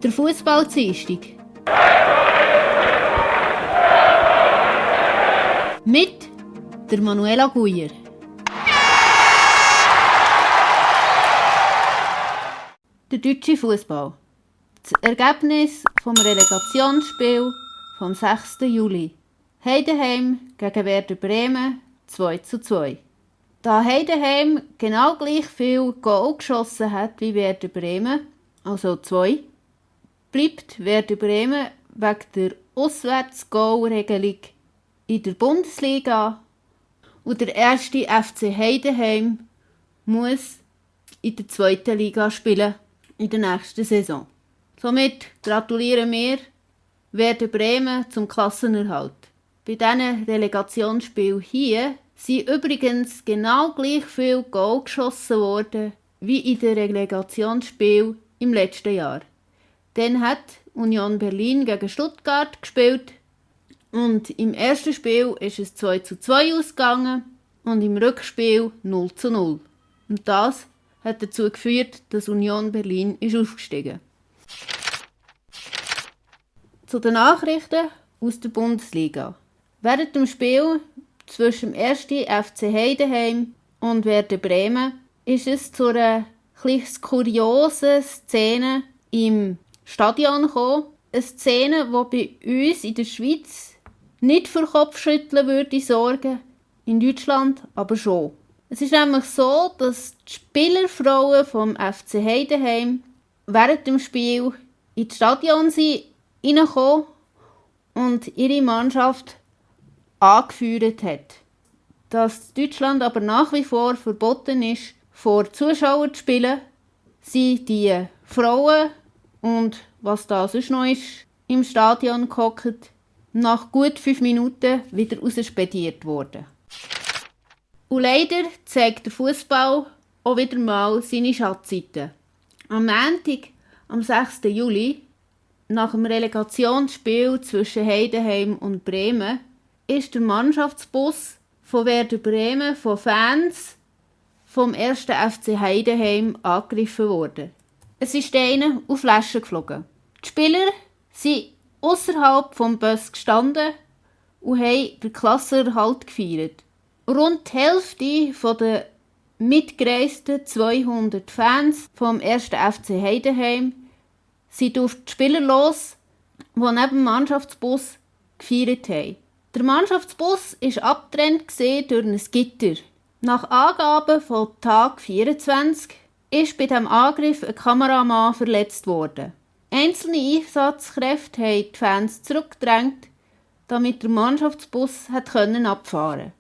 Der Fußball-Dienstag. Mit der Manuela Guyer. Der deutsche Fußball. Das Ergebnis vom Relegationsspiel vom 6. Juli. Heidenheim gegen Werder Bremen 2:2. Da Heidenheim genau gleich viel Goal geschossen hat wie Werder Bremen, also 2, bleibt Werder Bremen wegen der Auswärts-Goal-Regelung in der Bundesliga und der erste FC Heidenheim muss in der 2. Liga spielen in der nächsten Saison. Somit gratulieren wir Werder Bremen zum Klassenerhalt. Bei diesen Relegationsspielen hier sind übrigens genau gleich viel Goal geschossen worden wie in den Relegationsspielen im letzten Jahr. Dann hat Union Berlin gegen Stuttgart gespielt und im ersten Spiel ist es 2:2 ausgegangen und im Rückspiel 0:0. Und das hat dazu geführt, dass Union Berlin ist aufgestiegen. Zu den Nachrichten aus der Bundesliga. Während dem Spiel zwischen dem 1. FC Heidenheim und Werder Bremen ist es zu einer etwas kuriosen Szene im Stadion gekommen. Eine Szene, die bei uns in der Schweiz nicht für Kopfschütteln würde sorgen, in Deutschland aber schon. Es ist nämlich so, dass die Spielerfrauen vom FC Heidenheim während dem Spiel ins Stadion sind reingekommen und ihre Mannschaft angeführt hat. Dass Deutschland aber nach wie vor verboten ist, vor Zuschauern zu spielen, sind die Frauen und was da sonst noch ist, im Stadion gehockt, nach gut 5 Minuten wieder rausspediert worden. Und leider zeigt der Fußball auch wieder mal seine Schattenseiten. Am Montag, am 6. Juli, nach dem Relegationsspiel zwischen Heidenheim und Bremen, ist der Mannschaftsbus von Werder Bremen von Fans vom 1. FC Heidenheim angegriffen worden. Es sind Steine und Flaschen geflogen. Die Spieler sind ausserhalb vom Bus gestanden und haben den Klassenerhalt gefeiert. Rund die Hälfte der mitgereisten 200 Fans vom 1. FC Heidenheim sind auf die Spieler los, die neben dem Mannschaftsbus gefeiert haben. Der Mannschaftsbus war abgetrennt durch ein Gitter. Nach Angaben von Tag 24 ist bei diesem Angriff ein Kameramann verletzt worden. Einzelne Einsatzkräfte haben die Fans zurückgedrängt, damit der Mannschaftsbus abfahren konnte.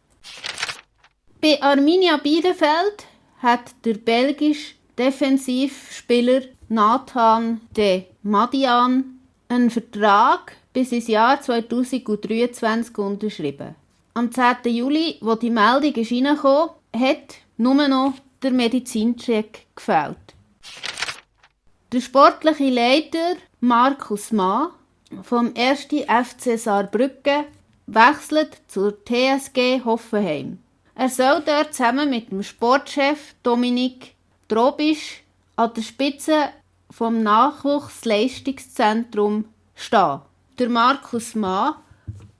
Bei Arminia Bielefeld hat der belgische Defensivspieler Nathan de Madian einen Vertrag bis ins Jahr 2023 unterschrieben. Am 10. Juli, wo die Meldung reinkam, hat nur noch der Medizincheck gefehlt. Der sportliche Leiter Markus Mann vom 1. FC Saarbrücken wechselt zur TSG Hoffenheim. Er soll dort zusammen mit dem Sportchef Dominik Drobisch an der Spitze vom Nachwuchsleistungszentrum stehen. Der Markus Mann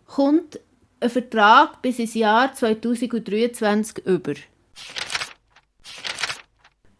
kommt einen Vertrag bis ins Jahr 2023 über.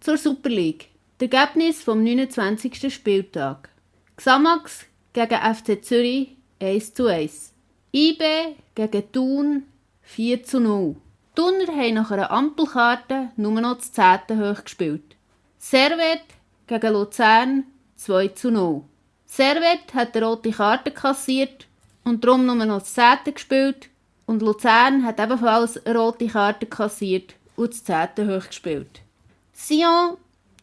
Zur Super League. Das Ergebnis vom 29. Spieltag. Xamax gegen FC Zürich 1:1. IB gegen Thun 4:0. Die Thuner haben nach einer Ampelkarte nur noch das 10. hoch gespielt. Servette gegen Luzern 2:0. Servette hat eine rote Karte kassiert und darum nur noch das 10. gespielt und Luzern hat ebenfalls eine rote Karte kassiert und das 10. hoch gespielt. Sion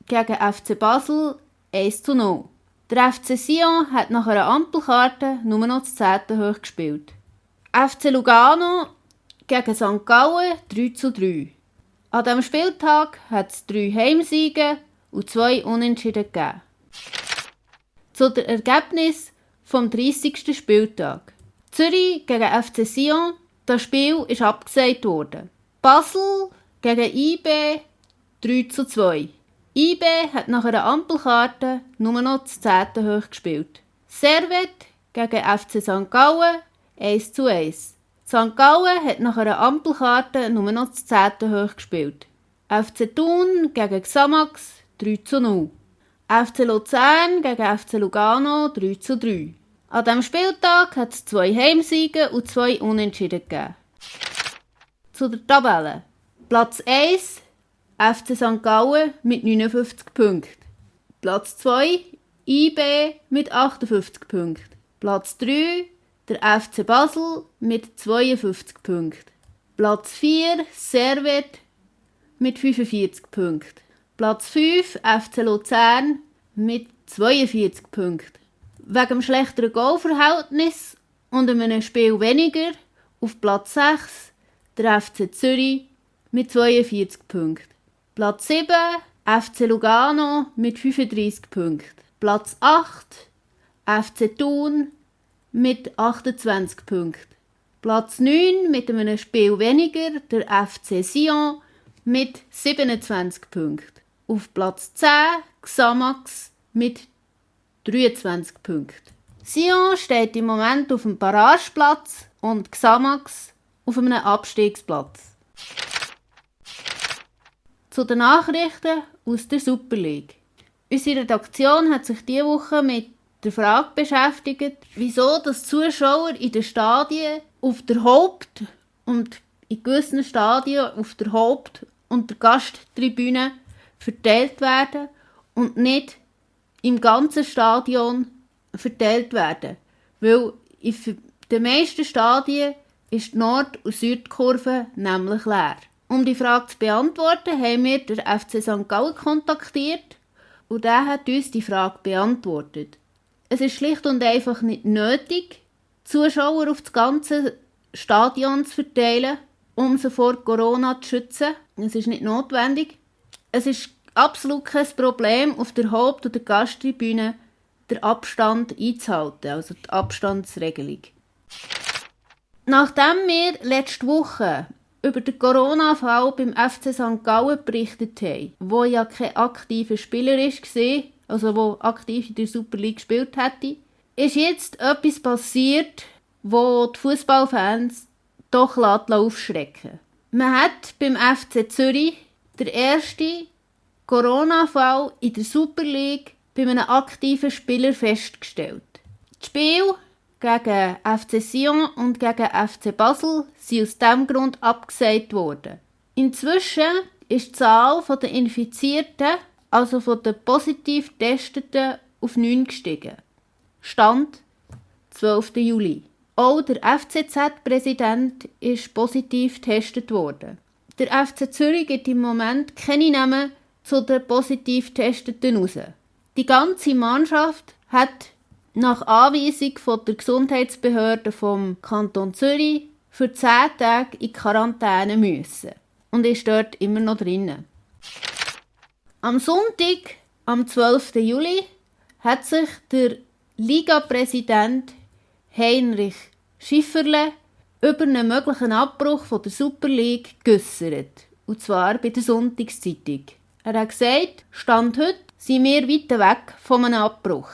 gegen FC Basel 1:0. Der FC Sion hat nach einer Ampelkarte nur noch das 10. hoch gespielt. FC Lugano gegen St. Gallen 3:3. An diesem Spieltag hat es 3 Heimsiege und 2 Unentschieden gegeben. Zu den Ergebnissen vom 30. Spieltag. Zürich gegen FC Sion, das Spiel ist abgesagt worden. Basel gegen IB 3:2. IB hat nach einer Ampelkarte nur noch das 10. hoch gespielt. Servet gegen FC St. Gallen 1:1. St. Gallen hat nach einer Ampelkarte nur noch das 10. hoch gespielt. FC Thun gegen Xamax 3:0. FC Luzern gegen FC Lugano 3:3. An diesem Spieltag hat es 2 Heimsiege und 2 Unentschieden gegeben. Zu der Tabelle. Platz 1 FC St. Gallen mit 59 Punkten. Platz 2 IB mit 58 Punkten. Platz 3 der FC Basel mit 52 Punkten. Platz 4 Servet mit 45 Punkten. Platz 5 FC Luzern mit 42 Punkten. Wegen dem schlechteren Goalverhältnis und einem Spiel weniger auf Platz 6 der FC Zürich mit 42 Punkten. Platz 7 FC Lugano mit 35 Punkten. Platz 8 FC Thun mit 28 Punkten. Platz 9 mit einem Spiel weniger der FC Sion mit 27 Punkten. Auf Platz 10 Xamax mit 23 Punkten. Sion steht im Moment auf dem Barrageplatz und Xamax auf einem Abstiegsplatz. Zu den Nachrichten aus der Super League. Unsere Redaktion hat sich diese Woche mit der Frage beschäftigt, wieso das Zuschauer in den Stadien auf der Haupt- und in gewissen Stadien auf der Haupt- und der Gasttribüne verteilt werden und nicht im ganzen Stadion verteilt werden. Weil in den meisten Stadien ist die Nord- und Südkurve nämlich leer. Um die Frage zu beantworten, haben wir den FC St. Gallen kontaktiert und der hat uns die Frage beantwortet. Es ist schlicht und einfach nicht nötig, Zuschauer auf das ganze Stadion zu verteilen, um sie vor Corona zu schützen. Es ist nicht notwendig. Es ist absolut kein Problem, auf der Haupt- oder Gasttribüne den Abstand einzuhalten, also die Abstandsregelung. Nachdem wir letzte Woche über den Corona-Fall beim FC St. Gallen berichtet haben, wo ja kein aktiver Spieler war, also wo aktiv in der Super League gespielt hätte, ist jetzt etwas passiert, wo die Fußballfans doch aufschrecken. Man hat beim FC Zürich den ersten Corona-Fall in der Super League bei einem aktiven Spieler festgestellt. Das Spiel gegen FC Sion und gegen FC Basel sind aus diesem Grund abgesagt worden. Inzwischen ist die Zahl der Infizierten, also von den positiv Getesteten, auf 9 gestiegen. Stand 12. Juli. Auch der FCZ-Präsident ist positiv getestet worden. Der FC Zürich gibt im Moment keine Namen zu den positiv Getesteten raus. Die ganze Mannschaft hat nach Anweisung von der Gesundheitsbehörde vom Kanton Zürich für 10 Tage in Quarantäne müssen und ist dort immer noch drinnen. Am Sonntag, am 12. Juli, hat sich der Liga-Präsident Heinrich Schifferle über einen möglichen Abbruch von der Super League geäussert, und zwar bei der Sonntagszeitung. Er hat gesagt, Stand heute sind wir weit weg von einem Abbruch.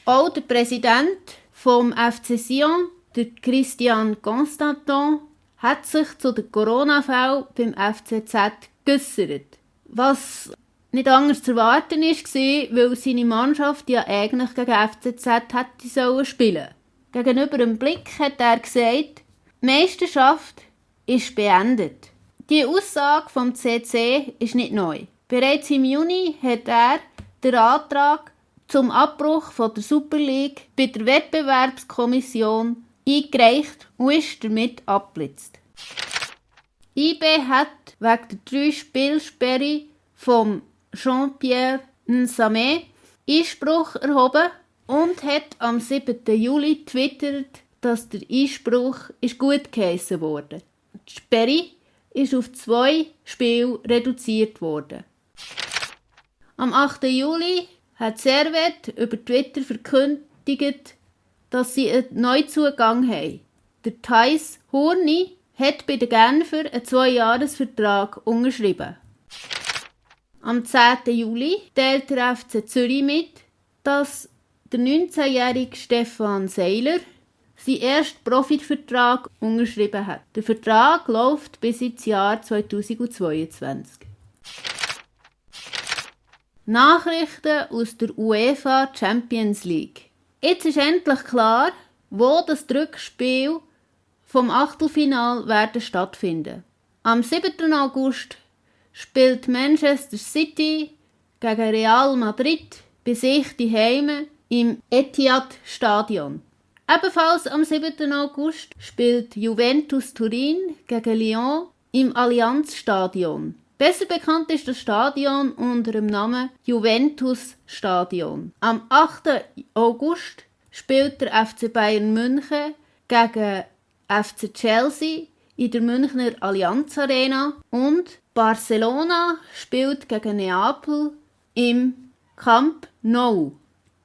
Auch der Präsident vom FC Sion, der Christian Constantin, hat sich zu den Corona-Fällen beim FCZ geäussert. Was nicht anders zu erwarten war, weil seine Mannschaft ja eigentlich gegen FCZ hätte spielen sollen. Gegenüber dem Blick hat er gesagt, die Meisterschaft ist beendet. Die Aussage vom CC ist nicht neu. Bereits im Juni hat er den Antrag zum Abbruch von der Super League bei der Wettbewerbskommission eingereicht und ist damit abgeblitzt. IB hat wegen der 3-Spielsperre von Jean-Pierre Nsame Einspruch erhoben und hat am 7. Juli twittert, dass der Einspruch gut geheissen wurde. Die Sperre ist auf 2 Spiele reduziert worden. Am 8. Juli hat Servette über Twitter verkündigt, dass sie einen Neuzugang haben. Der Thais Hurni hat bei den Genfer einen 2-Jahres-Vertrag unterschrieben. Am 10. Juli teilt der FC Zürich mit, dass der 19-jährige Stefan Seiler seinen ersten Profivertrag unterschrieben hat. Der Vertrag läuft bis ins Jahr 2022. Nachrichten aus der UEFA Champions League. Jetzt ist endlich klar, wo das Rückspiel vom Achtelfinal werden stattfinden. Am 7. August spielt Manchester City gegen Real Madrid bei sich daheim im Etihad-Stadion. Ebenfalls am 7. August spielt Juventus Turin gegen Lyon im Allianz-Stadion. Besser bekannt ist das Stadion unter dem Namen Juventus-Stadion. Am 8. August spielt der FC Bayern München gegen FC Chelsea in der Münchner Allianz Arena und Barcelona spielt gegen Neapel im Camp Nou.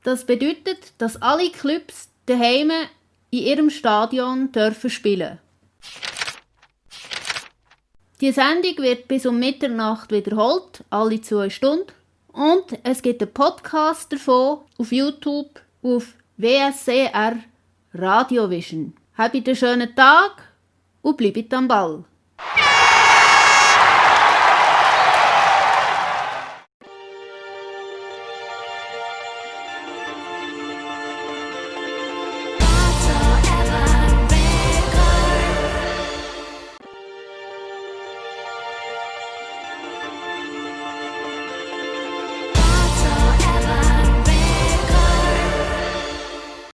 Das bedeutet, dass alle Clubs daheim in ihrem Stadion dürfen spielen. Die Sendung wird bis um Mitternacht wiederholt, alle 2 Stunden. Und es gibt einen Podcast davon auf YouTube auf WSCR Radiovision. Habt einen schönen Tag und bleibt am Ball.